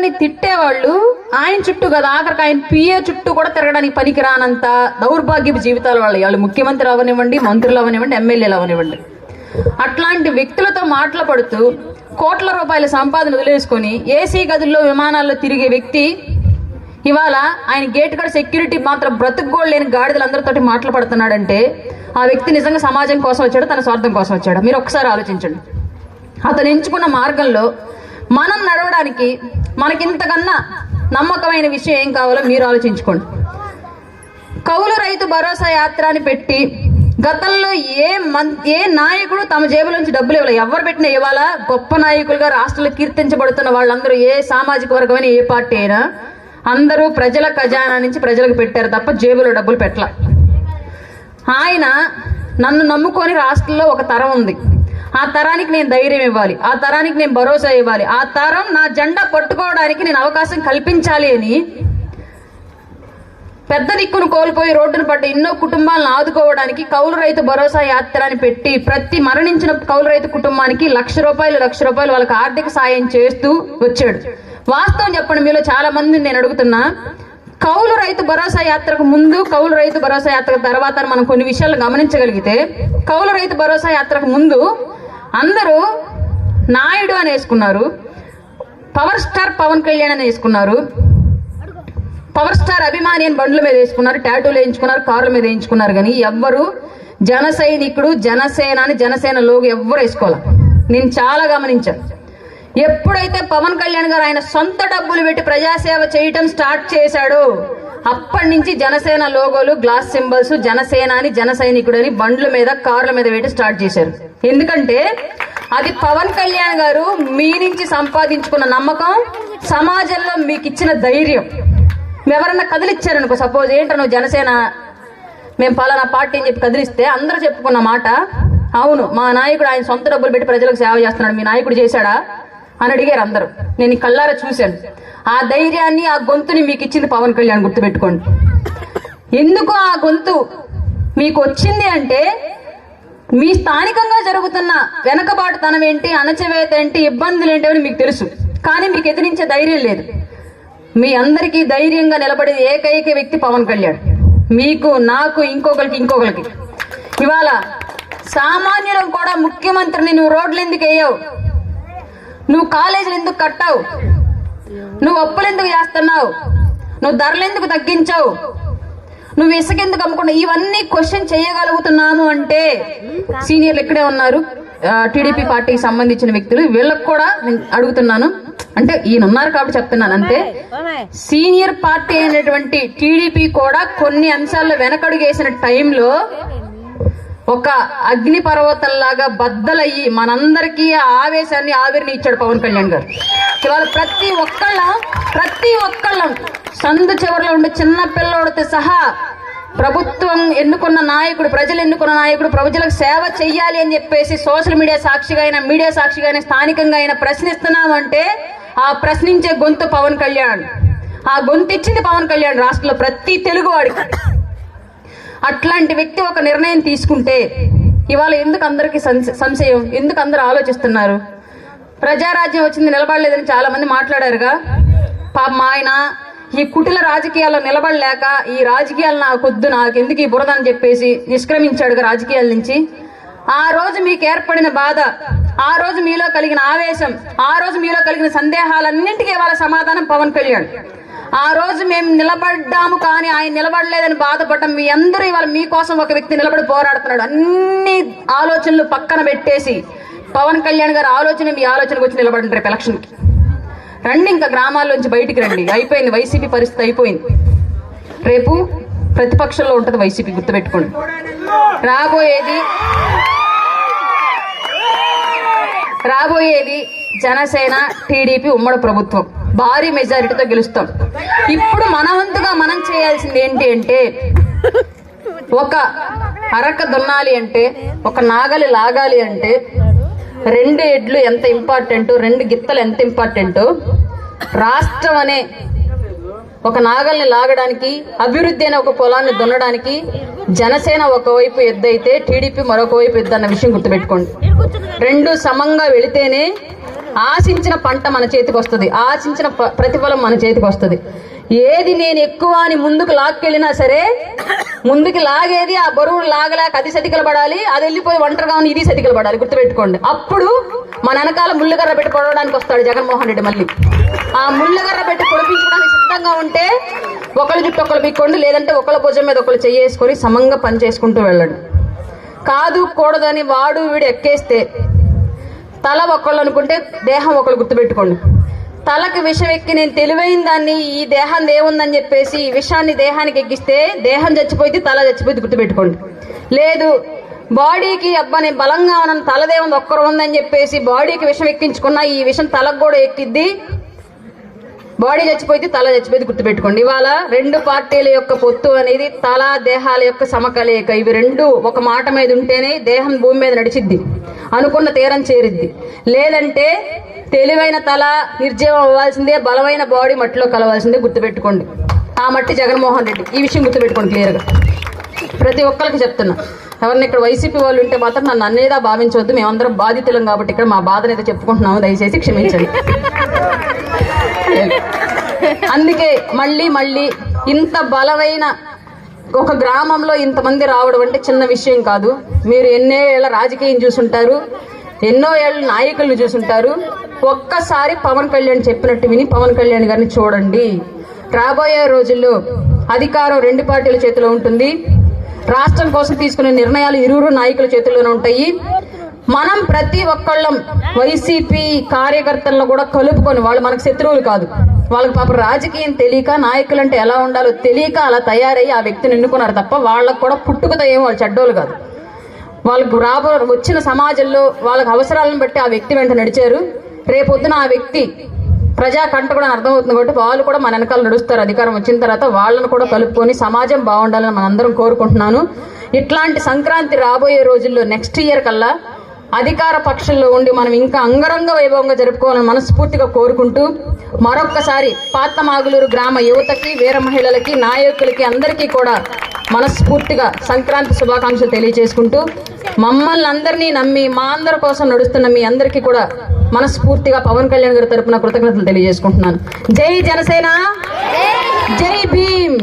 అందరినీ తిట్టేవాళ్ళు ఆయన చుట్టూ కదా, ఆఖరికి ఆయన పిఏ చుట్టూ కూడా తిరగడానికి పనికిరానంత దౌర్భాగ్యపు జీవితాలు వాళ్ళు ముఖ్యమంత్రి అవనివ్వండి, మంత్రులు అవనివ్వండి, ఎమ్మెల్యేలు అవనివ్వండి. అట్లాంటి వ్యక్తులతో మాటలు పడుతూ కోట్ల రూపాయల సంపాదన వదిలేసుకొని ఏసీ గదుల్లో విమానాల్లో తిరిగే వ్యక్తి ఇవాళ ఆయన గేట్ కాడ సెక్యూరిటీ మాత్రం బ్రతుకుగోడు లేని గాడిదలందరితోటి మాట్లాడుతున్నాడంటే ఆ వ్యక్తి నిజంగా సమాజం కోసం వచ్చాడు, తన స్వార్థం కోసం వచ్చాడు? మీరు ఒకసారి ఆలోచించండి. అతను ఎంచుకున్న మార్గంలో మనం నడవడానికి మనకింతకన్నా నమ్మకమైన విషయం ఏం కావాలో మీరు ఆలోచించుకోండి. కౌలు రైతు భరోసా యాత్ర అని పెట్టి గతంలో ఏ నాయకుడు తమ జేబులోంచి డబ్బులు ఇవ్వాలి? ఎవరు పెట్టినా ఇవాళ గొప్ప నాయకులుగా రాష్ట్రంలో కీర్తించబడుతున్న వాళ్ళందరూ ఏ సామాజిక వర్గమైన ఏ పార్టీ అయినా అందరూ ప్రజల ఖజానా నుంచి ప్రజలకు పెట్టారు తప్ప జేబులో డబ్బులు పెట్టల. ఆయన నన్ను నమ్ముకొని రాష్ట్రంలో ఒక తరం ఉంది, ఆ తరానికి నేను ధైర్యం ఇవ్వాలి, ఆ తరానికి నేను భరోసా ఇవ్వాలి, ఆ తరం నా జెండా పట్టుకోవడానికి నేను అవకాశం కల్పించాలి అని పెద్ద దిక్కును కోల్పోయి రోడ్డును పడ్డ ఎన్నో కుటుంబాలను ఆదుకోవడానికి కౌలు రైతు భరోసా యాత్ర అని పెట్టి ప్రతి మరణించిన కౌలు రైతు కుటుంబానికి ₹1,00,000 వాళ్ళకి ఆర్థిక సాయం చేస్తూ వచ్చాడు. వాస్తవం చెప్పండి, మీలో చాలా మంది నేను అడుగుతున్నా, కౌలు రైతు భరోసా యాత్రకు ముందు, కౌలు రైతు భరోసా యాత్ర తర్వాత మనం కొన్ని విషయాలు గమనించగలిగితే, కౌలు రైతు భరోసా యాత్రకు ముందు అందరూ నాయుడు అని వేసుకున్నారు, పవర్ స్టార్ పవన్ కళ్యాణ్ అని వేసుకున్నారు, పవర్ స్టార్ అభిమాని అని బండ్ల మీద వేసుకున్నారు, టాటూలు వేయించుకున్నారు, కార్ల మీద వేయించుకున్నారు. కానీ ఎవ్వరు జన సైనికుడు, జనసేన అని జనసేన లోగో ఎవ్వరు వేసుకోవాలి. నేను చాలా గమనించాను. ఎప్పుడైతే పవన్ కళ్యాణ్ గారు ఆయన సొంత డబ్బులు పెట్టి ప్రజాసేవ చేయటం స్టార్ట్ చేశాడో అప్పటి నుంచి జనసేన లోగోలు, గ్లాస్ సింబల్స్, జనసేన అని, జన సైనికుడు అని బండ్ల మీద, కార్ల మీద పెట్టి స్టార్ట్ చేశారు. ఎందుకంటే అది పవన్ కళ్యాణ్ గారు మీ నుంచి సంపాదించుకున్న నమ్మకం, సమాజంలో మీకు ఇచ్చిన ధైర్యం. ఎవరన్నా కదిలిచ్చారనుకో, సపోజ్ ఏంటో నువ్వు జనసేన, మేము పలానా పార్టీ అని చెప్పి కదిలిస్తే అందరూ చెప్పుకున్న మాట, అవును మా నాయకుడు ఆయన సొంత డబ్బులు పెట్టి ప్రజలకు సేవ చేస్తున్నాడు, మీ నాయకుడు చేశాడా అని అడిగారు అందరూ. నేను కళ్ళారా చూశాను. ఆ ధైర్యాన్ని, ఆ గొంతుని మీకు ఇచ్చింది పవన్ కళ్యాణ్, గుర్తుపెట్టుకోండి. ఎందుకు ఆ గొంతు మీకు వచ్చింది అంటే మీ స్థానికంగా జరుగుతున్న వెనకబాటుతనం ఏంటి, అణచివేత ఏంటి, ఇబ్బందులు ఏంటి అని మీకు తెలుసు. కానీ మీకు ఎదిరించే ధైర్యం లేదు. మీ అందరికీ ధైర్యంగా నిలబడే ఏకైక వ్యక్తి పవన్ కళ్యాణ్. మీకు, నాకు, ఇంకొకరికి. ఇవాళ సామాన్యులకు కూడా ముఖ్యమంత్రిని నువ్వు రోడ్లు ఎందుకు వేయవు, నువ్వు కాలేజీలు ఎందుకు కట్టావు, నువ్వు అప్పులు ఎందుకు చేస్తున్నావు, నువ్వు ధరలు ఎందుకు తగ్గించావు, నువ్వు ఇసుక ఎందుకు అమ్ముకున్నావు, ఇవన్నీ క్వశ్చన్ చేయగలుగుతున్నాము అంటే సీనియర్లు ఇక్కడే ఉన్నారు, టీడీపీ పార్టీకి సంబంధించిన వ్యక్తులు, వీళ్ళకి కూడా నేను అడుగుతున్నాను. అంటే ఈయన ఉన్నారు కాబట్టి చెప్తున్నాను అంతే. సీనియర్ పార్టీ అయినటువంటి టీడీపీ కూడా కొన్ని అంశాల్లో వెనకడుగేసిన టైంలో ఒక అగ్ని పర్వతంలాగా బద్దలయ్యి మనందరికీ ఆవేశాన్ని, ఆవిరిని ఇచ్చాడు పవన్ కళ్యాణ్ గారు. ఇవాళ ప్రతి ఒక్కళ్ళం సందు చివరిలో ఉండే చిన్న పిల్లోడితో సహా ప్రభుత్వం ఎన్నుకున్న నాయకుడు, ప్రజలు ఎన్నుకున్న నాయకుడు ప్రజలకు సేవ చెయ్యాలి అని చెప్పేసి సోషల్ మీడియా సాక్షిగా అయినా, మీడియా సాక్షిగా అయినా, స్థానికంగా అయినా ప్రశ్నిస్తున్నామంటే ఆ ప్రశ్నించే గొంతు పవన్ కళ్యాణ్. ఆ గొంతు ఇచ్చింది పవన్ కళ్యాణ్ రాష్ట్రంలో ప్రతి తెలుగువాడికి. అట్లాంటి వ్యక్తి ఒక నిర్ణయం తీసుకుంటే ఇవాళ ఎందుకు అందరికి సంశయం, ఎందుకు అందరూ ఆలోచిస్తున్నారు? ప్రజారాజ్యం వచ్చింది నిలబడలేదని చాలా మంది మాట్లాడారుగా. పాపం ఆయన ఈ కుటిల రాజకీయాల్లో నిలబడలేక ఈ రాజకీయాలు నాకొద్దు, నాకెందుకు ఈ బురద అని చెప్పేసి నిష్క్రమించాడుగా రాజకీయాల నుంచి. ఆ రోజు మీకు ఏర్పడిన బాధ, ఆ రోజు మీలో కలిగిన ఆవేశం, ఆ రోజు మీలో కలిగిన సందేహాలన్నింటికీ ఇవాళ సమాధానం పవన్ కళ్యాణ్. ఆ రోజు మేము నిలబడ్డాము కానీ ఆయన నిలబడలేదని బాధపడ్డాం. మీ అందరూ ఇవాళ మీకోసం ఒక వ్యక్తి నిలబడి పోరాడుతున్నాడు. అన్ని ఆలోచనలు పక్కన పెట్టేసి పవన్ కళ్యాణ్ గారి ఆలోచన మీ ఆలోచనకు వచ్చి నిలబడండి రేపు ఎలక్షన్కి. రండి, ఇంకా గ్రామాల్లోంచి బయటికి రండి. అయిపోయింది వైసీపీ పరిస్థితి, అయిపోయింది. రేపు ప్రతిపక్షంలో ఉంటుంది వైసీపీ, గుర్తుపెట్టుకోండి. రాబోయేది జనసేన టీడీపీ ఉమ్మడి ప్రభుత్వం, భారీ మెజారిటీతో గెలుస్తాం. ఇప్పుడు మన వంతుగా మనం చేయాల్సింది ఏంటి అంటే, ఒక అరక దున్నాలి అంటే, ఒక నాగలి లాగాలి అంటే 2 ఎడ్లు ఎంత ఇంపార్టెంటో, 2 గిత్తలు ఎంత ఇంపార్టెంటో, రాష్ట్రం అనే ఒక నాగల్ని లాగడానికి, అభివృద్ధి అనే ఒక పొలాన్ని దున్నడానికి జనసేన ఒకవైపు ఎద్దైతే టీడీపీ మరొక వైపు ఎద్దు అన్న విషయం గుర్తుపెట్టుకోండి. 2 సమంగా వెళితేనే ఆశించిన పంట మన చేతికి వస్తుంది, ఆశించిన ప్రతిఫలం మన చేతికి వస్తుంది. ఏది నేను ఎక్కువ అని ముందుకు లాక్కెళ్ళినా సరే, ముందుకు లాగేది ఆ బరువు లాగలేక అది సతికలు పడాలి, అది వెళ్ళిపోయి ఒంటరిగా ఉన్న ఇది సతికలు పడాలి. గుర్తుపెట్టుకోండి. అప్పుడు మన వెనకాల ముళ్ళుగర్ర పెట్టి పొడవడానికి వస్తాడు జగన్మోహన్ రెడ్డి. మళ్ళీ ఆ ముళ్ళుగర్ర పెట్టి పొడిపించడానికి సిద్ధంగా ఉంటే ఒకళ్ళ చుట్టూ ఒకళ్ళు బిక్కోండి, లేదంటే ఒకళ్ళ భుజం మీద ఒకళ్ళు చెయ్యేసుకొని సమంగా పని చేసుకుంటూ వెళ్ళండి. కాదు కూడదని వాడు వీడు ఎక్కేస్తే తల ఒకళ్ళు అనుకుంటే దేహం ఒకళ్ళు. గుర్తుపెట్టుకోండి. తలకి విషం ఎక్కి నేను తెలివైన దాన్ని, ఈ దేహం ఏముందని చెప్పేసి ఈ విషాన్ని దేహానికి ఎక్కిస్తే దేహం చచ్చిపోయింది, తల చచ్చిపోయింది. గుర్తుపెట్టుకోండి. లేదు బాడీకి అబ్బా నేను బలంగా ఉన్నాను, తలదేముంది ఒక్కరు ఉందని చెప్పేసి బాడీకి విషం ఎక్కించుకున్నా ఈ విషం తలకు కూడా ఎక్కిద్ది, బాడీ చచ్చిపోయింది, తల చచ్చిపోయింది. గుర్తుపెట్టుకోండి. ఇవాళ రెండు పార్టీల యొక్క పొత్తు అనేది తల దేహాల యొక్క సమకలయిక. ఇవి రెండు ఒక మాట మీద ఉంటేనే దేహం భూమి మీద నడిచిద్ది, అనుకున్న తీరం చేరిద్ది. లేదంటే తెలివైన తల నిర్జీవం అవ్వాల్సిందే, బలమైన బాడీ మట్టిలో కలవాల్సిందే. గుర్తుపెట్టుకోండి. ఆ మట్టి జగన్మోహన్ రెడ్డి. ఈ విషయం గుర్తుపెట్టుకోండి క్లియర్గా. ప్రతి ఒక్కరికి చెప్తున్నా. ఎవరిని ఇక్కడ వైసీపీ వాళ్ళు ఉంటే మాత్రం నన్ను అన్నేదా భావించవద్దు, మేమందరం బాధితులం కాబట్టి ఇక్కడ మా బాధను అయితే చెప్పుకుంటున్నాము, దయచేసి క్షమించండి. అందుకే మళ్ళీ ఇంత బలమైన ఒక గ్రామంలో ఇంతమంది రావడం అంటే చిన్న విషయం కాదు. మీరు ఎన్నో ఏళ్ళ రాజకీయం చూసుంటారు, ఎన్నో ఏళ్ళ నాయకులను చూసుంటారు. ఒక్కసారి పవన్ కళ్యాణ్ చెప్పినట్టు విని పవన్ కళ్యాణ్ గారిని చూడండి. రాబోయే రోజుల్లో అధికారం రెండు పార్టీల చేతిలో ఉంటుంది. రాష్ట్రం కోసం తీసుకునే నిర్ణయాలు ఇరువురు నాయకుల చేతుల్లోనే ఉంటాయి. మనం ప్రతి ఒక్కళ్ళం వైసీపీ కార్యకర్తలను కూడా కలుపుకొని, వాళ్ళు మనకు శత్రువులు కాదు, వాళ్ళకి పాప రాజకీయం తెలియక నాయకులంటే ఎలా ఉండాలో తెలియక అలా తయారయ్యి ఆ వ్యక్తిని ఎన్నుకున్నారు తప్ప వాళ్ళకు కూడా పుట్టుకతో ఏమో వాళ్ళు చెడ్డోళ్ళు కాదు. వాళ్ళకు వచ్చిన సమాజంలో వాళ్ళకి అవసరాలను బట్టి ఆ వ్యక్తి వెంట నడిచారు. రేపొద్దున ఆ వ్యక్తి ప్రజా కంట కూడా అర్థమవుతుంది కాబట్టి వాళ్ళు కూడా మన వెనకాల నడుస్తారు. అధికారం వచ్చిన తర్వాత వాళ్ళను కూడా కలుపుకొని సమాజం బాగుండాలని మనందరం కోరుకుంటున్నాను. ఇట్లాంటి సంక్రాంతి రాబోయే రోజుల్లో నెక్స్ట్ ఇయర్ కల్లా అధికార పక్షంలో ఉండి మనం ఇంకా అంగరంగ వైభవంగా జరుపుకోవాలని మనస్ఫూర్తిగా కోరుకుంటూ మరొక్కసారి పాతమాగులూరు గ్రామ యువతకి, వీర మహిళలకి, నాయకులకి అందరికీ కూడా మనస్ఫూర్తిగా సంక్రాంతి శుభాకాంక్షలు తెలియజేసుకుంటూ మమ్మల్ని అందరినీ నమ్మి మా అందరి కోసం నడుస్తున్న మీ అందరికీ కూడా మనస్ఫూర్తిగా పవన్ కళ్యాణ్ గారి తరపున కృతజ్ఞతలు తెలియజేసుకుంటున్నాను. జై జనసేన, జై భీమ్.